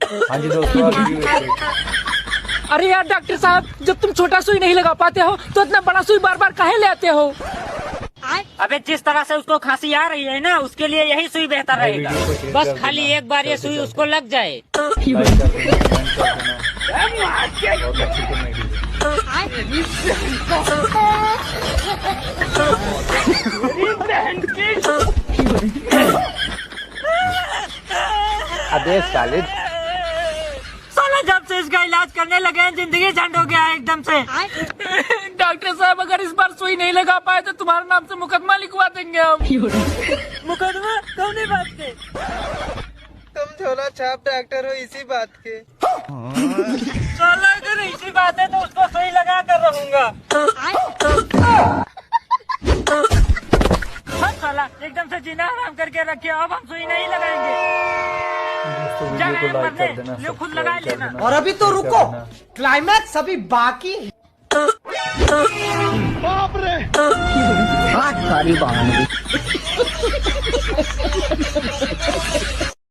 हाँ जी दोस्तों, अरे यार डॉक्टर साहब, जब तुम छोटा सुई नहीं लगा पाते हो तो इतना बड़ा सुई बार बार काहे ले आते हो? अबे जिस तरह से उसको खांसी आ रही है ना, उसके लिए यही सुई बेहतर रहेगा। बस खाली एक बार ये सुई उसको लग जाए। अबे साले, साला जब से इसका इलाज करने लगे हैं, जिंदगी झंड हो गया है एकदम से। डॉक्टर साहब, अगर इस बार सुई नहीं लगा पाए तो तुम्हारे नाम से मुकदमा लिखवा देंगे हम। मुकदमा कौन बात के? तुम झोला छाप डॉक्टर हो इसी बात के। साला अगर इसी बात है तो उसको सुई लगा कर रहूंगा। हाँ साला, एकदम से जीना हराम करके रखे। अब हम सुई नहीं लगाएंगे। दोस्तों जा वीडियो रहे को हैं लाइक कर मरने, देना, ले खुद सब्सक्राइब लगा कर लेना। देना। और अभी तो रुको, क्लाइमैक्स अभी बाकी है। बाप रे, सारी बहाने